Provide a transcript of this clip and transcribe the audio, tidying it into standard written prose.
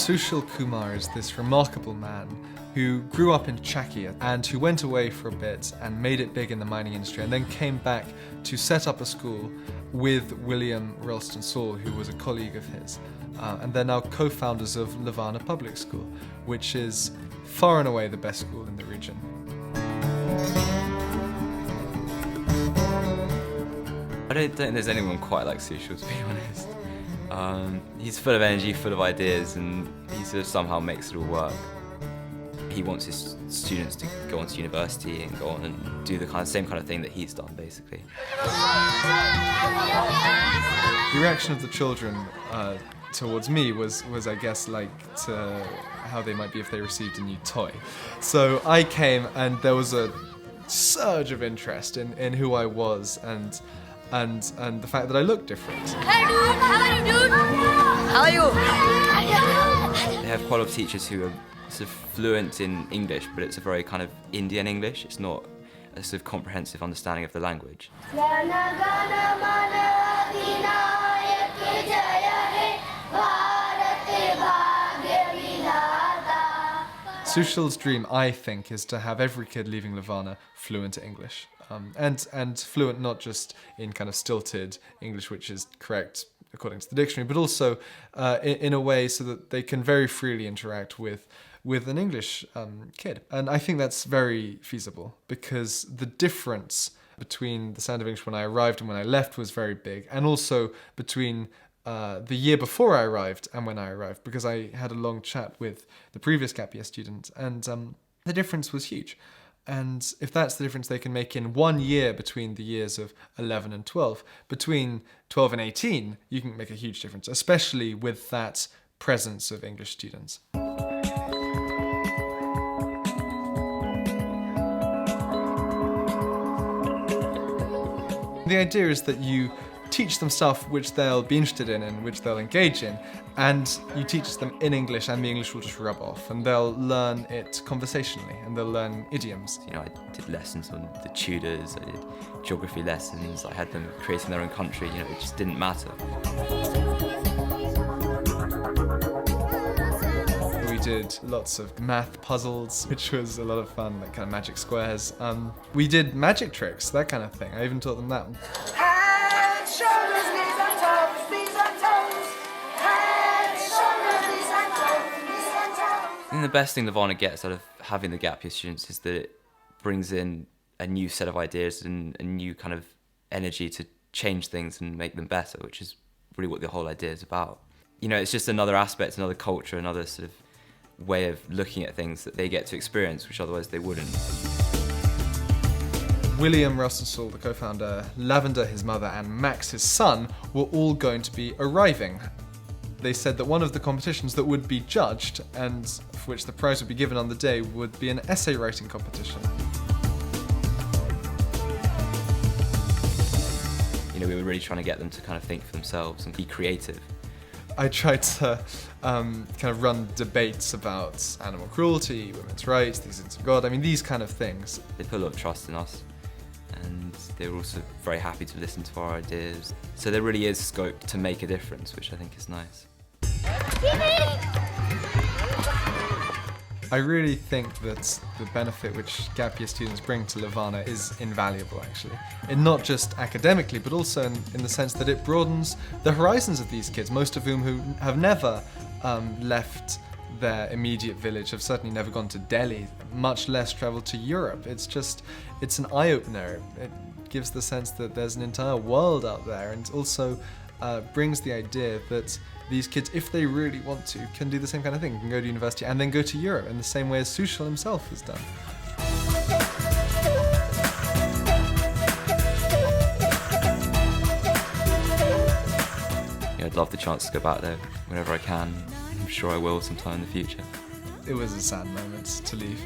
Sushil Kumar is this remarkable man who grew up in Chakia and who went away for a bit and made it big in the mining industry and then came back to set up a school with William Ralston Saul, who was a colleague of his. And they're now co-founders of Levana Public School, which is far and away the best school in the region. I don't think there's anyone quite like Sushil, to be honest. He's full of energy, full of ideas, and he sort of somehow makes it all work. He wants his students to go on to university and go on and do the same kind of thing that he's done, basically. The reaction of the children towards me was I guess like to how they might be if they received a new toy. So I came and there was a surge of interest in who I was and the fact that I looked different. Hey dude, how are you, dude? How are you? They have quite a lot of teachers who are sort of fluent in English, but it's a very kind of Indian English. It's not a sort of comprehensive understanding of the language. Sushil's dream, I think, is to have every kid leaving Levana fluent English. And fluent not just in kind of stilted English, which is correct according to the dictionary, but also in a way so that they can very freely interact with an English kid. And I think that's very feasible because the difference between the sound of English when I arrived and when I left was very big, and also between the year before I arrived and when I arrived, because I had a long chat with the previous gap year student, and the difference was huge. And if that's the difference they can make in 1 year between the years of 11 and 12, between 12 and 18, you can make a huge difference, especially with that presence of English students. The idea is that you teach them stuff which they'll be interested in and which they'll engage in, and you teach them in English and the English will just rub off and they'll learn it conversationally and they'll learn idioms. You know, I did lessons on the Tudors, I did geography lessons, I had them creating their own country, you know, it just didn't matter. We did lots of math puzzles, which was a lot of fun, like kind of magic squares. We did magic tricks, that kind of thing. I even taught them that. I think the best thing Levana gets out of having the gap year students is that it brings in a new set of ideas and a new kind of energy to change things and make them better, which is really what the whole idea is about. You know, it's just another aspect, another culture, another sort of way of looking at things that they get to experience, which otherwise they wouldn't. William Ralston Saul, the co-founder, Lavender, his mother, and Max, his son, were all going to be arriving. They said that one of the competitions that would be judged, and for which the prize would be given on the day, would be an essay writing competition. You know, we were really trying to get them to kind of think for themselves and be creative. I tried to kind of run debates about animal cruelty, women's rights, the existence of God, I mean, these kind of things. They put a lot of trust in us, and they were also very happy to listen to our ideas. So there really is scope to make a difference, which I think is nice. I really think that the benefit which gap year students bring to Levana is invaluable, actually. And not just academically, but also in the sense that it broadens the horizons of these kids, most of whom who have never left their immediate village, have certainly never gone to Delhi, much less traveled to Europe. It's an eye-opener. It gives the sense that there's an entire world out there, and also brings the idea that these kids, if they really want to, can do the same kind of thing, can go to university and then go to Europe in the same way as Sushil himself has done. Yeah, I'd love the chance to go back there whenever I can. I'm sure I will sometime in the future. It was a sad moment to leave.